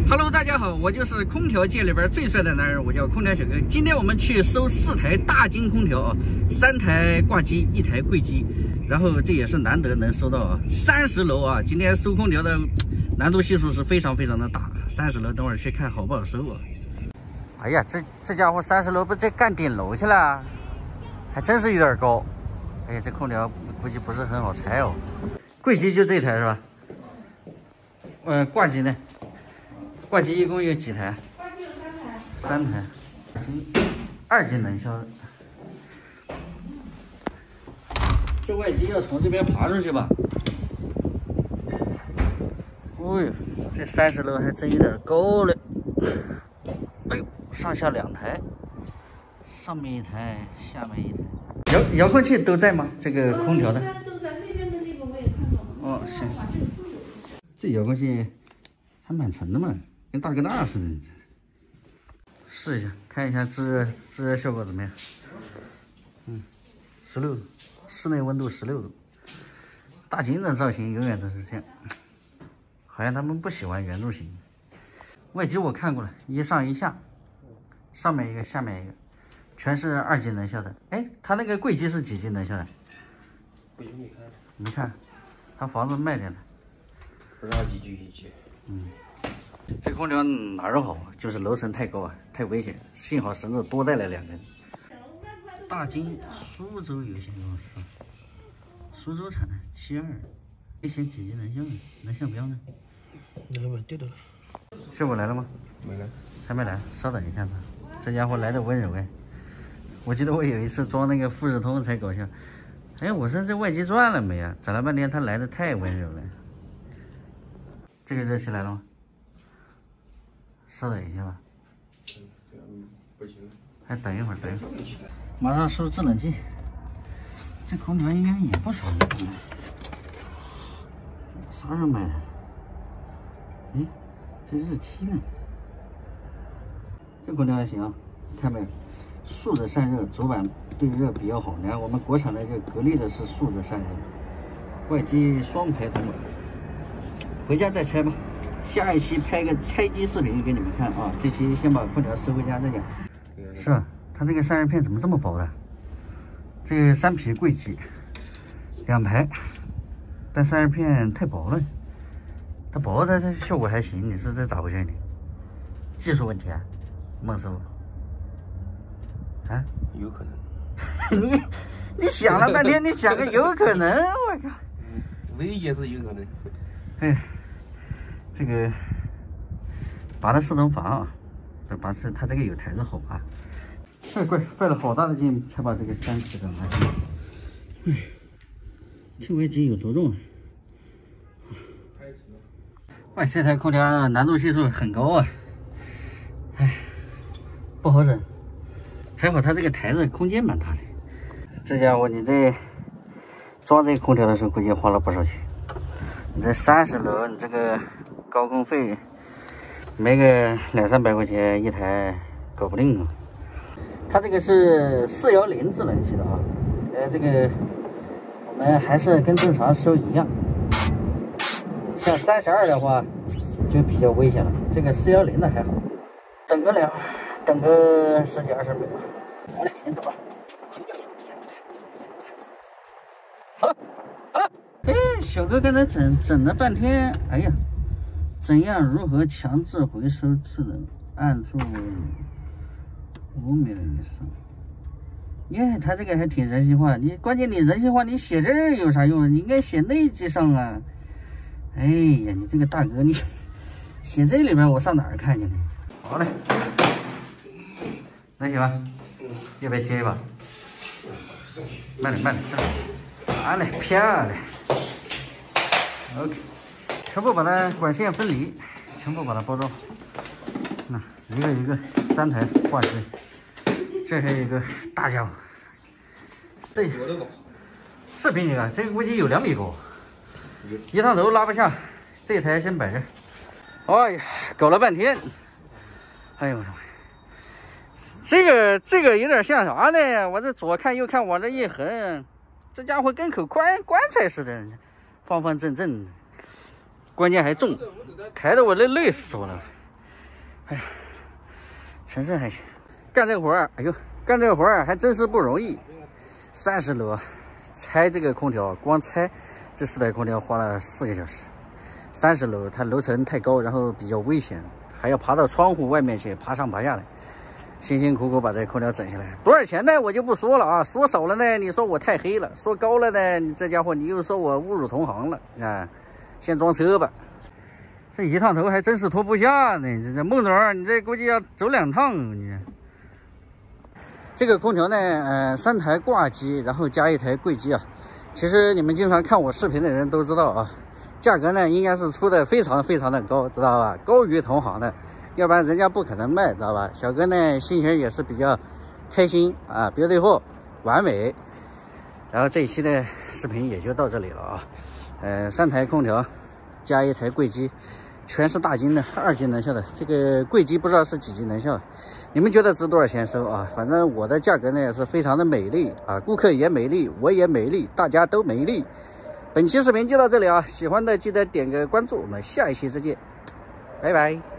Hello， 大家好，我就是空调界里边最帅的男人，我叫空调小哥。今天我们去收4台大金空调啊，3台挂机，1台柜机，然后这也是难得能收到啊。30楼啊，今天收空调的难度系数是非常的大。30楼，等会儿去看好不好收啊。哎呀，这家伙30楼不这干顶楼去了，还真是有点高。哎呀，这空调估计不是很好拆哦。柜机就这台是吧？挂机呢？挂机一共有几台？挂机有3台。3台，2级能效的。这外机要从这边爬出去吧？哎呦，这30楼还真有点高了。哎呦，上下2台，上面1台，下面1台。遥控器都在吗？这个空调的？都在那边的那个我也看到了。哦，行。这遥控器还蛮沉的嘛。跟大哥大似的，试一下，看一下制热效果怎么样？16度，室内温度16度。大金的造型永远都是这样，好像他们不喜欢圆柱形。外机我看过了，一上一下，上面一个，下面一个，全是2级能效的。哎，他那个柜机是几级能效的？柜机没看。没看，他房子卖掉了。不是2级就1级。这空调哪儿都好，就是楼层太高啊，太危险。幸好绳子多带了2根。大金苏州有限公司，苏州产的72，没写几级能效呢？能效标呢？那个掉了。效果来了吗？没来，还没来，稍等一下子。这家伙来的温柔哎！我记得我有一次装那个富士通才搞笑。哎，我说这外机转了没啊？整了半天，他来的太温柔了。这个热起来了吗？稍等一下吧。不行。还等一会儿，马上收制冷剂。这空调应该也不少了，啥时候买的？哎，这日期呢？这空调还行啊，看没有？竖着散热，主板对热比较好。你看我们国产的这格力的是竖着散热，外机双排铜板。回家再拆吧。下一期拍个拆机视频给你们看啊！这期先把空调收回家再讲。是吧？它这个散热片怎么这么薄的？这个3匹柜机，2排，但散热片太薄了。它薄，它效果还行。你说这咋回事呢？技术问题啊，孟师傅？啊？有可能。你想了半天，你想个有可能，我靠！危险是有可能。哎。这个拔的4通阀啊，这拔是它这个有台子好拔。太贵，费了好大的劲才把这个3匹的拿下来。哎，这外机有多重啊？哇，这台空调难度系数很高啊！哎，不好整。还好它这个台子空间蛮大的。这家伙，你这装这个空调的时候，估计花了不少钱。你这30楼，你这个高工费没个200-300块钱一台搞不定啊！它这个是410制冷器的啊，这个我们还是跟正常收一样。像32的话就比较危险了，这个410的还好。等个10几20秒。好嘞，先走吧。好。哎，小哥刚才整了半天，哎呀，怎样如何强制回收制冷？按住5秒以上。耶，他这个还挺人性化。关键你人性化，你写这儿有啥用啊？你应该写内机上啊。哎呀，你这个大哥，你写这里边我上哪儿看去呢？好嘞，能行吧？要不要接一把？慢点，好嘞，漂亮。OK， 全部把它管线分离，全部把它包装好。那一个3台挂机，这还有一个大家伙，这是比你高，这个估计有2米高，一趟头拉不下，这台先摆这。哎呀，搞了半天，哎呦我说，这个有点像啥呢？我这左看右看往这一横，这家伙跟口棺材似的。方方正正，关键还重，抬得我累死我了。哎呀，承受还行。干这活儿，哎呦，干这个活儿还真是不容易。30楼拆这个空调，光拆这4台空调花了4个小时。30楼它楼层太高，然后比较危险，还要爬到窗户外面去，爬上爬下来。辛辛苦苦把这空调整下来，多少钱呢？我就不说了啊，说少了呢，你说我太黑了；说高了呢，你这家伙你又说我侮辱同行了啊！先装车吧，这一趟头还真是拖不下呢。这孟总，你这估计要走2趟。你这个空调呢，3台挂机，然后加1台柜机啊。其实你们经常看我视频的人都知道啊，价格呢应该是出的非常非常的高，知道吧？高于同行的。要不然人家不可能卖，知道吧？小哥呢心情也是比较开心啊 ，beautiful 完美。然后这一期的视频也就到这里了啊。3台空调加1台柜机，全是大金的，2级能效的。这个柜机不知道是几级能效，你们觉得值多少钱收啊？反正我的价格呢是非常的美丽啊，顾客也美丽，我也美丽，大家都美丽。本期视频就到这里啊，喜欢的记得点个关注，我们下一期再见，拜拜。